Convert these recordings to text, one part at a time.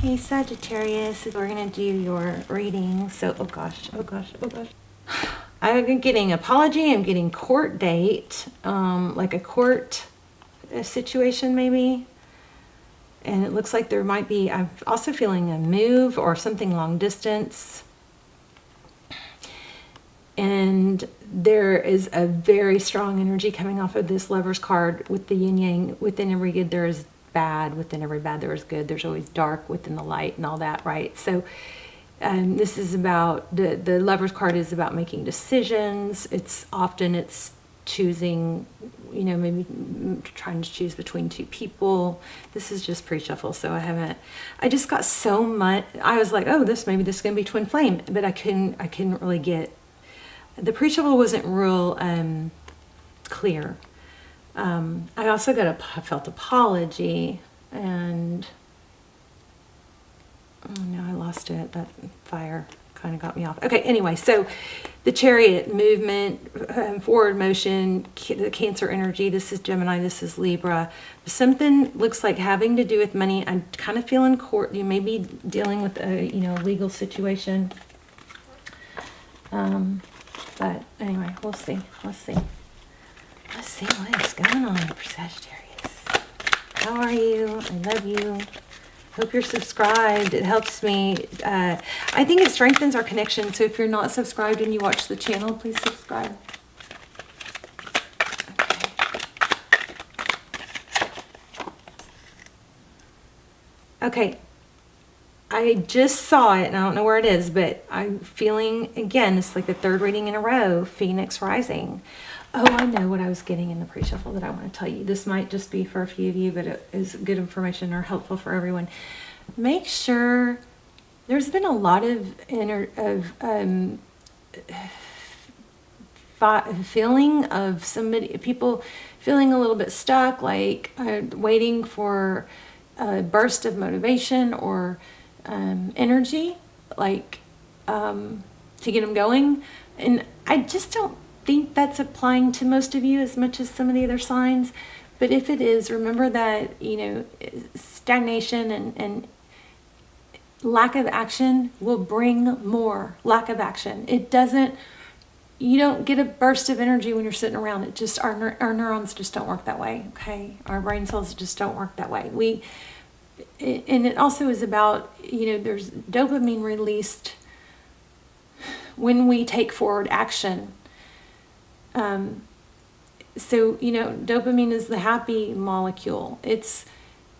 Hey Sagittarius, we're going to do your reading. So, oh gosh. I'm getting apology, I'm getting court date, like a court situation maybe. And it looks like there might be, I'm also feeling a move or something long distance. And there is a very strong energy coming off of this Lover's card with the yin yang. Within every good there is bad, within every bad there is good. There's always dark within the light and all that, right? So this is about, the Lover's card is about making decisions. It's choosing, you know, maybe trying to choose between two people. This is just pre-shuffle, so I just got so much. I was like, oh, maybe this is gonna be twin flame, but I couldn't really get, the pre-shuffle wasn't real clear. I also felt apology, and oh no, I lost it. That fire kind of got me off. Okay, anyway, so the Chariot movement, forward motion, the Cancer energy. This is Gemini, this is Libra. Something looks like having to do with money. I'm kind of feeling court. You may be dealing with a legal situation. But anyway, we'll see. Let's see what is going on for Sagittarius. How are you? I love you. Hope you're subscribed. It helps me. I think it strengthens our connection. So if you're not subscribed and you watch the channel, please subscribe. Okay. I just saw it, and I don't know where it is, but I'm feeling, again, it's like the third reading in a row, Phoenix rising. Oh, I know what I was getting in the pre-shuffle that I want to tell you. This might just be for a few of you, but it is good information or helpful for everyone. Make sure, there's been a lot of feeling of people feeling a little bit stuck, like waiting for a burst of motivation or energy, like to get them going. And I just don't think that's applying to most of you as much as some of the other signs. But if it is, remember that, stagnation and lack of action will bring more lack of action. You don't get a burst of energy when you're sitting around. It just, our neurons just don't work that way, okay? Our brain cells just don't work that way. And it also is about, there's dopamine released when we take forward action. So, dopamine is the happy molecule. It's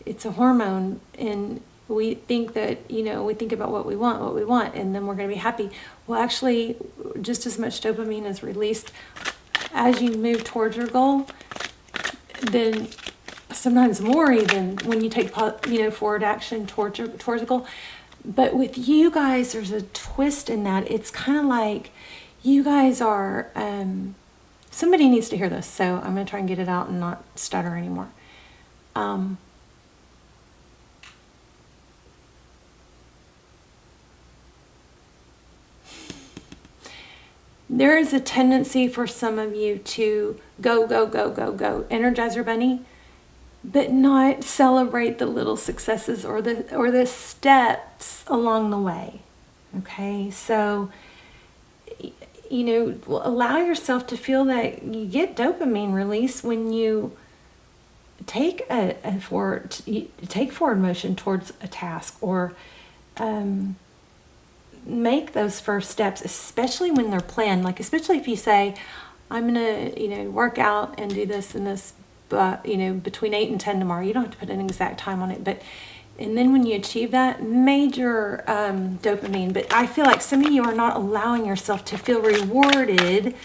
a hormone, and we think that, we think about what we want, and then we're going to be happy. Well, actually, just as much dopamine is released as you move towards your goal, then sometimes more even when you take, forward action towards the goal. But with you guys, there's a twist in that. It's kind of like you guys are, somebody needs to hear this, so I'm going to try and get it out and not stutter anymore. There is a tendency for some of you to go, Energizer Bunny, but not celebrate the little successes or the steps along the way. Okay, so allow yourself to feel that you get dopamine release when you take forward motion towards a task, or make those first steps, especially when they're planned. Like, especially if you say, I'm gonna work out and do this and this, but between 8 and 10 tomorrow. You don't have to put an exact time on it, and then when you achieve that, major dopamine. But I feel like some of you are not allowing yourself to feel rewarded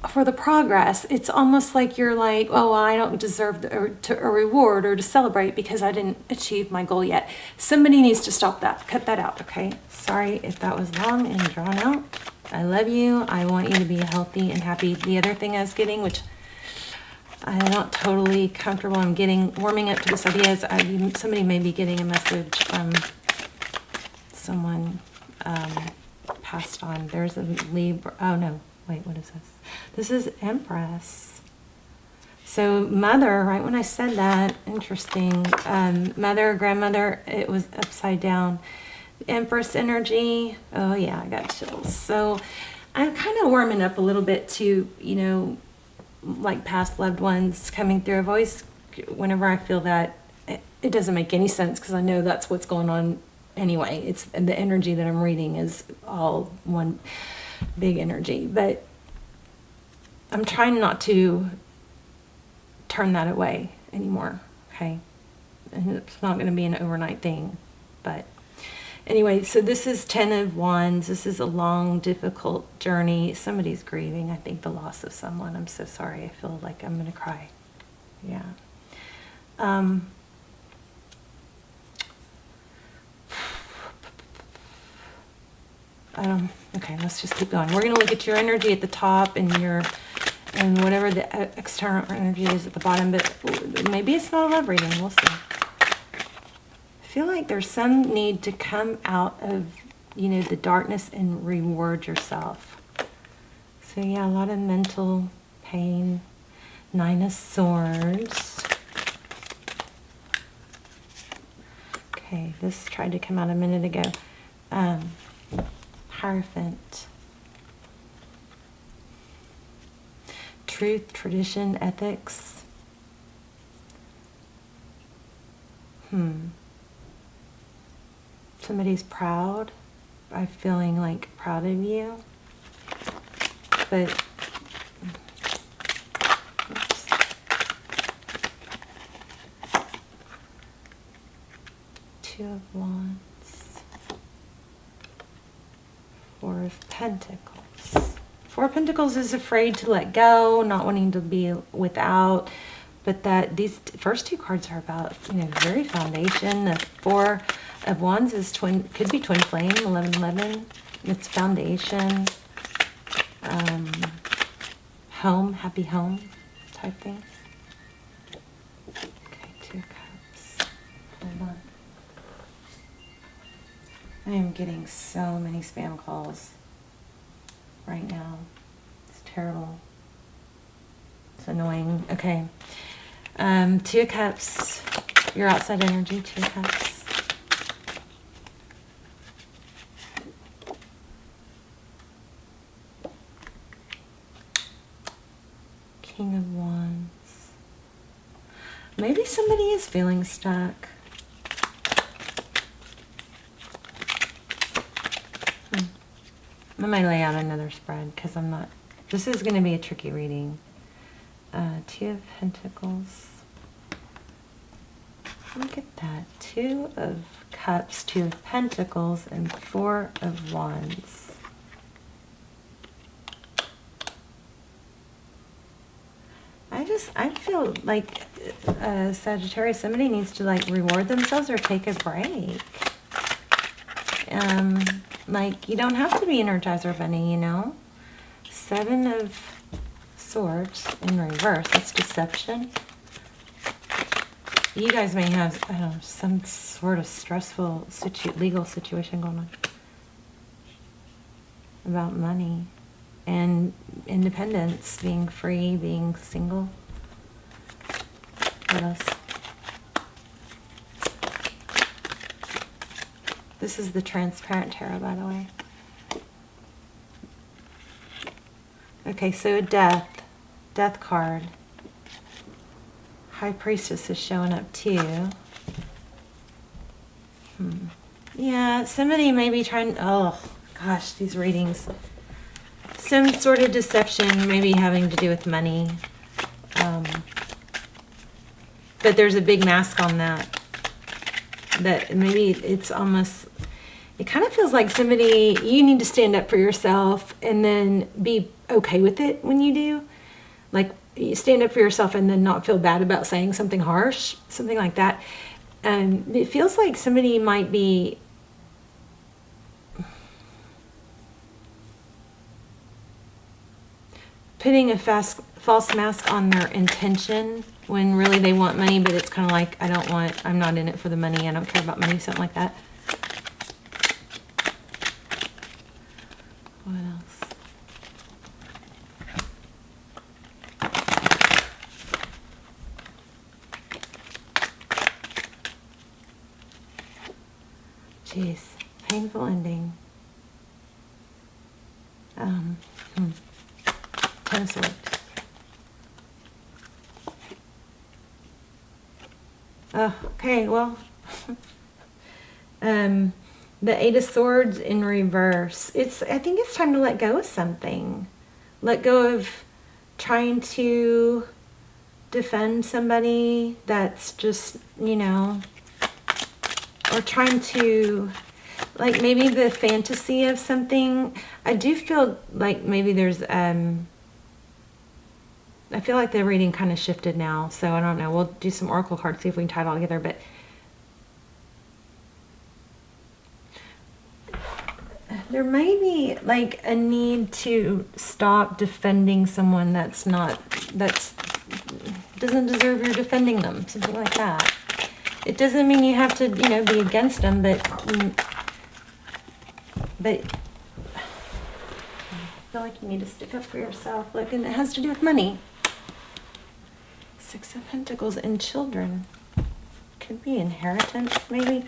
for the progress. It's almost like you're like, oh, I don't deserve a reward or to celebrate because I didn't achieve my goal yet. Somebody needs to stop that. Cut that out, okay? Sorry if that was long and drawn out. I love you. I want you to be healthy and happy. The other thing I was getting, which I'm not totally comfortable, I'm warming up to this idea, is somebody may be getting a message from someone passed on. There's a Libra. Oh no, wait, what is this? This is Empress. So mother, right when I said that, interesting. Mother, grandmother, it was upside down. Empress energy. Oh yeah, I got chills. So I'm kind of warming up a little bit to, like past loved ones coming through. I've always, whenever I feel that, it doesn't make any sense because I know that's what's going on anyway. It's the energy that I'm reading is all one big energy, but I'm trying not to turn that away anymore. Okay. And it's not going to be an overnight thing, but anyway, so this is 10 of Wands. This is a long, difficult journey. Somebody's grieving, I think, the loss of someone. I'm so sorry. I feel like I'm going to cry. Yeah. Okay, let's just keep going. We're going to look at your energy at the top and whatever the external energy is at the bottom, but maybe it's not a love reading. We'll see. I feel like there's some need to come out of, the darkness and reward yourself. So yeah, a lot of mental pain. 9 of Swords. Okay, this tried to come out a minute ago. Hierophant. Truth, tradition, ethics. Somebody's proud. I'm feeling like proud of you. But oops. Two of Wands. 4 of Pentacles. 4 of Pentacles is afraid to let go, not wanting to be without. But that these first 2 cards are about, very foundation. The 4 of Wands is could be twin flame, 1111. It's foundation, home, happy home type thing. Okay, 2 cups. Hold on. I am getting so many spam calls right now. It's terrible. It's annoying. Okay. 2 of Cups. Your outside energy, 2 of Cups. King of Wands. Maybe somebody is feeling stuck. I might lay out another spread because I'm not... This is going to be a tricky reading. 2 of Pentacles. Look at that. 2 of Cups, 2 of Pentacles, and 4 of Wands. I feel like Sagittarius, somebody needs to reward themselves or take a break. Like, you don't have to be Energizer Bunny, 7 of Swords in reverse. That's deception. You guys may have, I don't know, some sort of stressful legal situation going on about money and independence, being free, being single. What else? This is the transparent tarot, by the way. Okay, so death card. High Priestess is showing up too. Yeah, somebody may be trying, oh gosh, these readings. Some sort of deception, maybe having to do with money. But there's a big mask on that. That maybe it's almost, it kind of feels like somebody, you need to stand up for yourself and then be okay with it when you do. Like, you stand up for yourself and then not feel bad about saying something harsh, something like that. It feels like somebody might be putting a false mask on their intention when really they want money, but it's kind of like, I'm not in it for the money, I don't care about money, something like that. What else? Jeez, painful ending. Ten of Swords. Oh, okay, well, the Eight of Swords in reverse. I think it's time to let go of something. Let go of trying to defend somebody that's just, or trying to, like, maybe the fantasy of something. I do feel like maybe there's, I feel like the reading kind of shifted now, so I don't know. We'll do some oracle cards, see if we can tie it all together, but there may be like a need to stop defending someone that doesn't deserve your defending them, something like that. It doesn't mean you have to, be against them, but I feel like you need to stick up for yourself. Look, and it has to do with money. Six of Pentacles and children. Could be inheritance, maybe.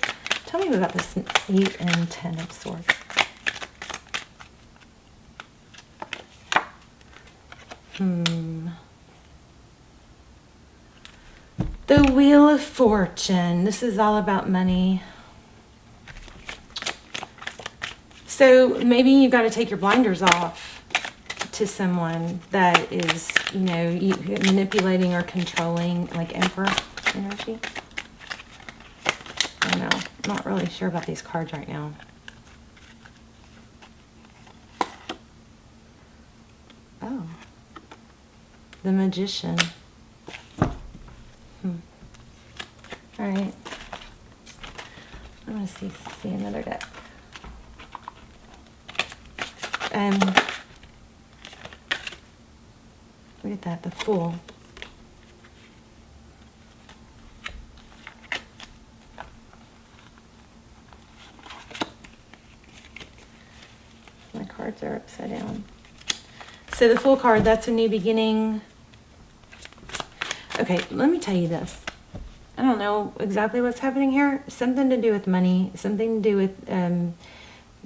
Tell me about this 8 and 10 of Swords. The Wheel of Fortune. This is all about money. So maybe you got to take your blinders off to someone that is, manipulating or controlling, like Emperor energy. I don't know. I'm not really sure about these cards right now. Oh. The Magician. All right. I'm going to see another deck. Look at that, the Fool. My cards are upside down. So the Fool card, that's a new beginning. Okay, let me tell you this. I don't know exactly what's happening here. Something to do with money, something to do with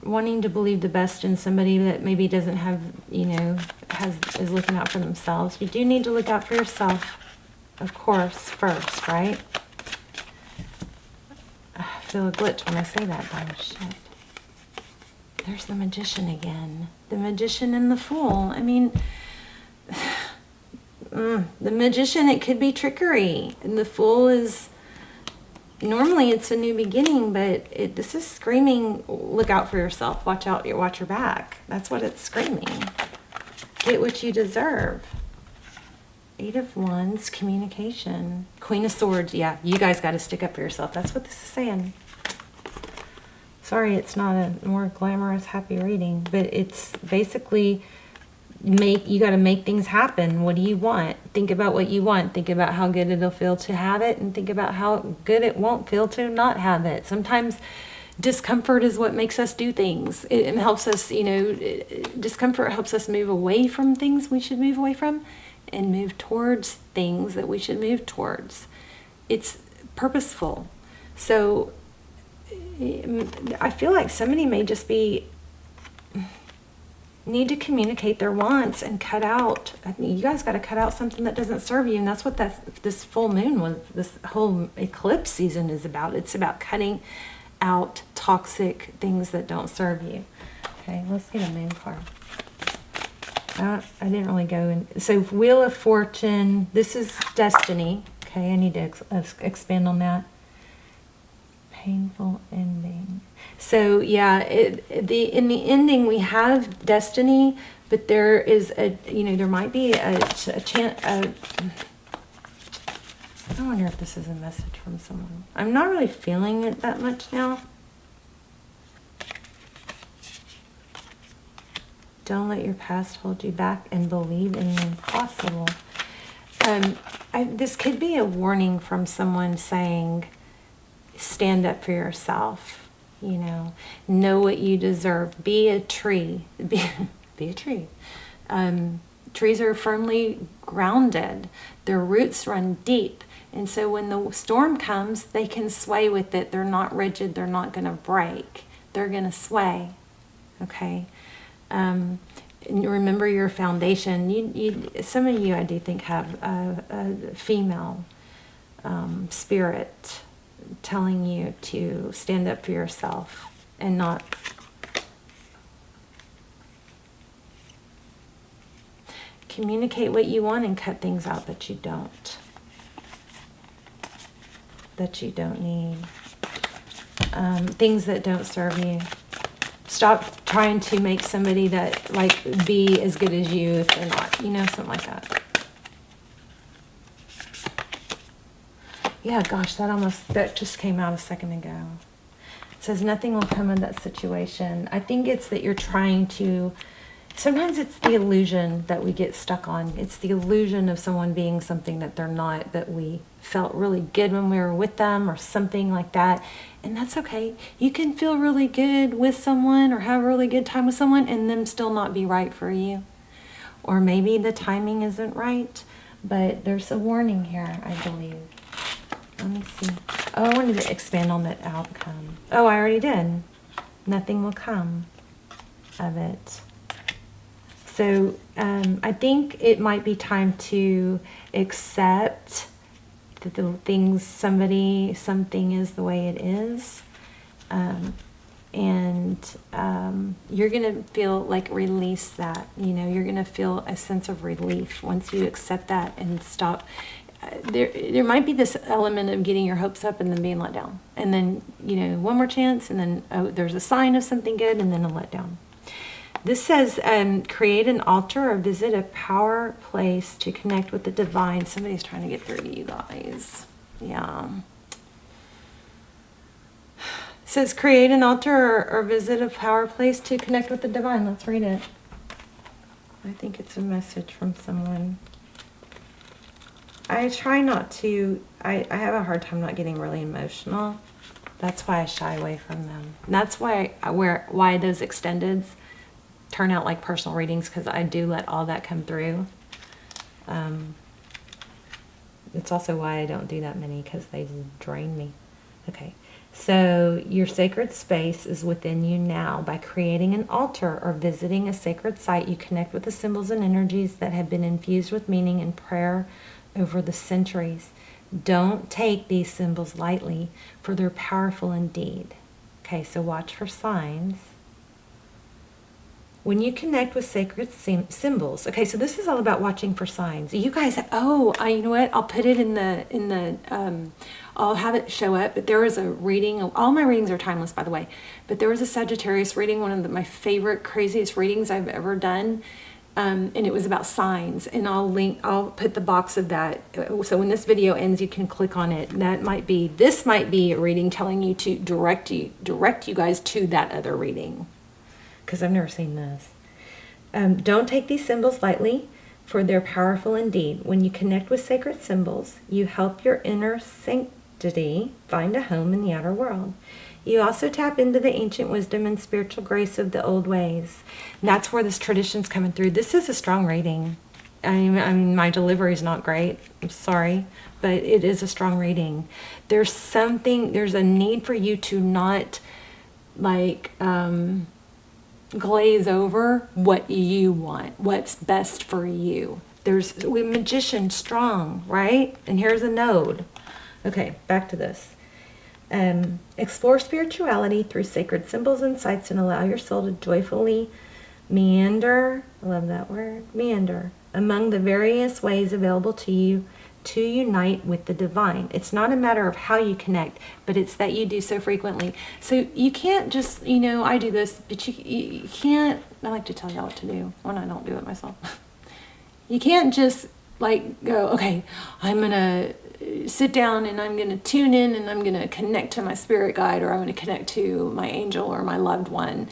wanting to believe the best in somebody that maybe doesn't have, is looking out for themselves. You do need to look out for yourself, of course, first, right? I feel a glitch when I say that, though. Shit. There's the Magician again. The Magician and the Fool. I mean, the Magician, it could be trickery. And the Fool is, normally it's a new beginning, but this is screaming, look out for yourself. Watch out, watch your back. That's what it's screaming. Get what you deserve. 8 of Wands, communication. Queen of Swords, yeah, you guys got to stick up for yourself. That's what this is saying. Sorry, it's not a more glamorous, happy reading, but it's basically you got to make things happen. What do you want? Think about what you want. Think about how good it'll feel to have it, and think about how good it won't feel to not have it. Sometimes discomfort is what makes us do things. It helps us, discomfort helps us move away from things we should move away from and move towards things that we should move towards. It's purposeful. So I feel like somebody may just need to communicate their wants and cut out. I mean, you guys got to cut out something that doesn't serve you, and that's what this full moon was. This whole eclipse season is about. It's about cutting out toxic things that don't serve you. Okay, let's get a moon card. I didn't really go in. So Wheel of Fortune. This is destiny. Okay, I need to expand on that. Painful ending. So yeah, in the ending we have destiny, but there is there might be a chance. I wonder if this is a message from someone. I'm not really feeling it that much now. Don't let your past hold you back and believe in the impossible. This could be a warning from someone saying, stand up for yourself, know what you deserve. Be a tree. Be a tree. Trees are firmly grounded. Their roots run deep. And so when the storm comes, they can sway with it. They're not rigid. They're not going to break. They're going to sway. Okay? And remember your foundation. Some of you, I do think, have a female spirit telling you to stand up for yourself and not communicate what you want and cut things out that you don't need, things that don't serve you. Stop trying to make somebody that like be as good as you if they're not, something like that. Yeah, gosh, that just came out a second ago. It says nothing will come of that situation. I think it's that you're trying to, sometimes it's the illusion that we get stuck on. It's the illusion of someone being something that they're not, that we felt really good when we were with them or something like that. And that's okay. You can feel really good with someone or have a really good time with someone and them still not be right for you. Or maybe the timing isn't right, but there's a warning here, I believe. Let me see. Oh, I wanted to expand on that outcome. Oh, I already did. Nothing will come of it. So I think it might be time to accept that something is the way it is. And you're going to feel like release that. You're going to feel a sense of relief once you accept that and stop. There might be this element of getting your hopes up and then being let down. And then, one more chance, and then there's a sign of something good, and then a letdown. This says, create an altar or visit a power place to connect with the divine. Somebody's trying to get through to you guys. Yeah. It says, create an altar or visit a power place to connect with the divine. Let's read it. I think it's a message from someone. I try not to, I have a hard time not getting really emotional. That's why I shy away from them. And that's why those extendeds turn out like personal readings, because I do let all that come through. It's also why I don't do that many, because they drain me. Okay, so your sacred space is within you now. By creating an altar or visiting a sacred site, you connect with the symbols and energies that have been infused with meaning and prayer over the centuries. Don't take these symbols lightly, for they're powerful indeed. Okay, so watch for signs. When you connect with sacred symbols, okay, so this is all about watching for signs. You guys, you know what? I'll put it in the I'll have it show up. But there was a reading. All my readings are timeless, by the way. But there was a Sagittarius reading, one of my favorite, craziest readings I've ever done. And it was about signs, and I'll put the box of that. So when this video ends, you can click on it. This might be a reading telling you to direct you guys to that other reading, because I've never seen this. Don't take these symbols lightly, for they're powerful indeed. When you connect with sacred symbols, you help your inner sanctity find a home in the outer world. You also tap into the ancient wisdom and spiritual grace of the old ways. And that's where this tradition's coming through. This is a strong reading. I mean, my delivery is not great. I'm sorry, but it is a strong reading. There's a need for you to not glaze over what you want, what's best for you. There's magician strong, right? And here's a node. Okay, back to this. Explore spirituality through sacred symbols and sites, and allow your soul to joyfully meander, I love that word, meander, among the various ways available to you to unite with the divine. It's not a matter of how you connect, but it's that you do so frequently. So you can't just, I do this, but you can't, I like to tell y'all what to do when I don't do it myself. You can't just go, okay, I'm going to sit down and I'm going to tune in and I'm going to connect to my spirit guide, or I'm going to connect to my angel or my loved one,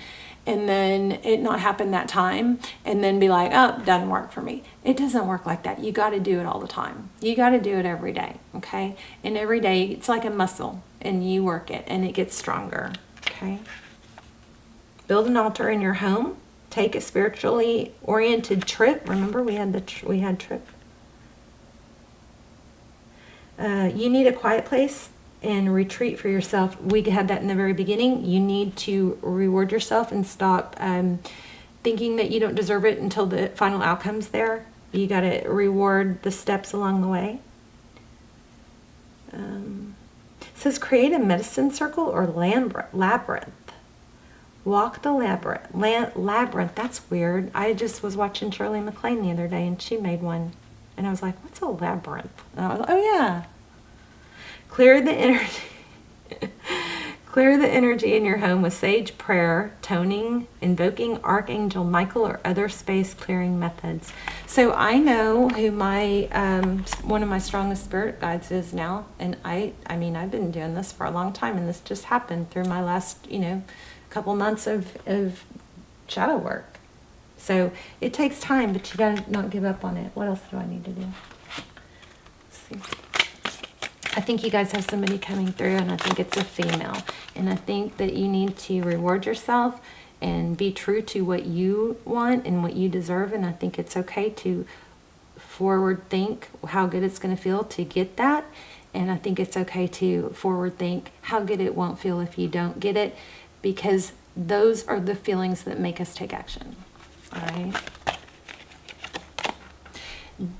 and then it not happen that time, and then be like, oh, it doesn't work for me. It doesn't work like that. You got to do it all the time. You got to do it every day, okay? And every day, it's like a muscle, and you work it, and it gets stronger, okay? Build an altar in your home. Take a spiritually oriented trip. Remember, we had trip. You need a quiet place and retreat for yourself. We had that in the very beginning. You need to reward yourself and stop thinking that you don't deserve it until the final outcome's there. You got to reward the steps along the way. It says create a medicine circle or labyrinth. Walk the labyrinth. Labyrinth, that's weird. I just was watching Shirley MacLaine the other day and she made one. And I was like, what's a labyrinth? And I was like, oh yeah. Clear the energy. Clear the energy in your home with sage prayer, toning, invoking Archangel Michael or other space clearing methods. So I know who my one of my strongest spirit guides is now, and I mean I've been doing this for a long time, and this just happened through my last couple months of shadow work. So it takes time, but you gotta not give up on it. What else do I need to do? Let's see. I think you guys have somebody coming through, and I think it's a female. And I think that you need to reward yourself and be true to what you want and what you deserve. And I think it's okay to forward think how good it's going to feel to get that. And I think it's okay to forward think how good it won't feel if you don't get it, because those are the feelings that make us take action. All right.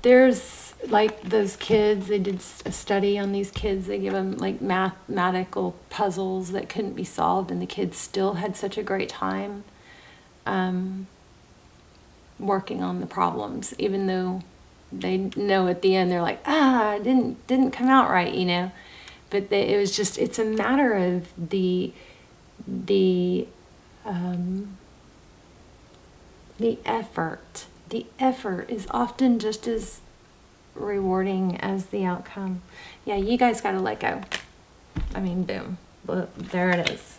There's like those kids, they did a study on these kids. They give them like mathematical puzzles that couldn't be solved, and the kids still had such a great time working on the problems, even though they know at the end they're like, it didn't come out right, But it was just, it's a matter of the effort. The effort is often just as rewarding as the outcome. Yeah, you guys got to let go. I mean, boom. There it is.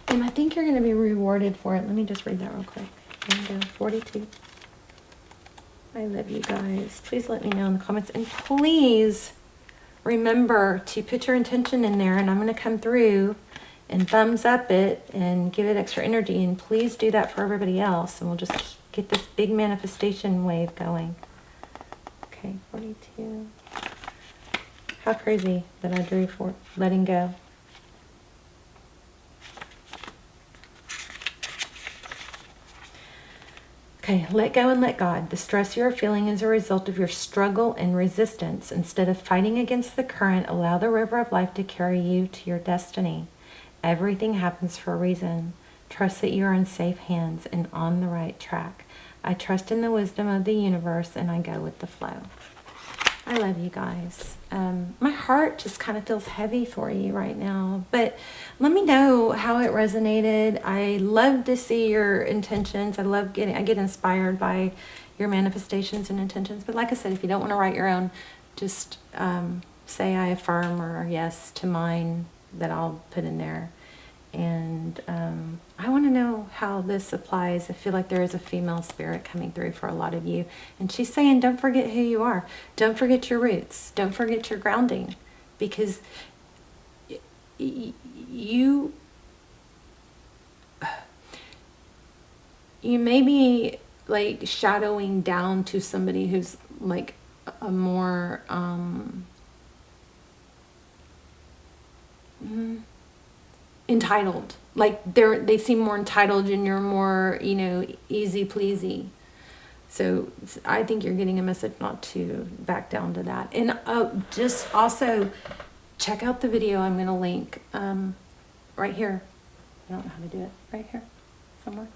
And I think you're going to be rewarded for it. Let me just read that real quick. There we go. 42. I love you guys. Please let me know in the comments. And please remember to put your intention in there. And I'm going to come through and thumbs up it and give it extra energy. And please do that for everybody else. And we'll just get this big manifestation wave going. Okay, 42. How crazy that I drew for letting go. Okay, let go and let God. The stress you are feeling is a result of your struggle and resistance. Instead of fighting against the current, allow the river of life to carry you to your destiny. Everything happens for a reason. Trust that you are in safe hands and on the right track. I trust in the wisdom of the universe, and I go with the flow. I love you guys. My heart just kind of feels heavy for you right now, but let me know how it resonated. I love to see your intentions. I get inspired by your manifestations and intentions. But like I said, if you don't want to write your own, just say I affirm or yes to mine that I'll put in there. And I want to know how this applies. I feel like there is a female spirit coming through for a lot of you. And she's saying, don't forget who you are. Don't forget your roots. Don't forget your grounding. Because you may be like shadowing down to somebody who's like a more entitled. Like they seem more entitled, and you're more, easy pleasy. So I think you're getting a message not to back down to that. And just also check out the video I'm going to link right here. I don't know how to do it. Right here somewhere.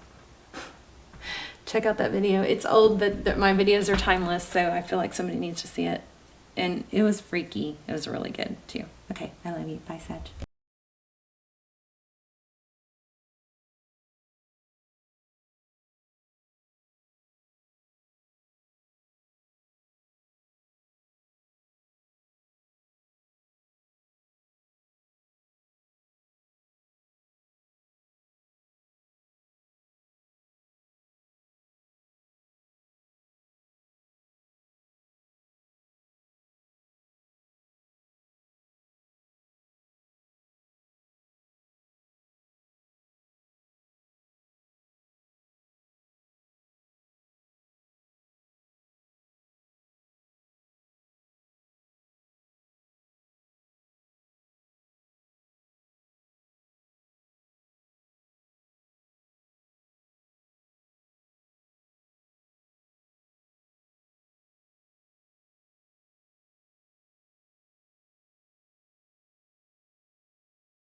Check out that video. It's old, but my videos are timeless, so I feel like somebody needs to see it. And it was freaky. It was really good too. Okay, I love you. Bye, Sag.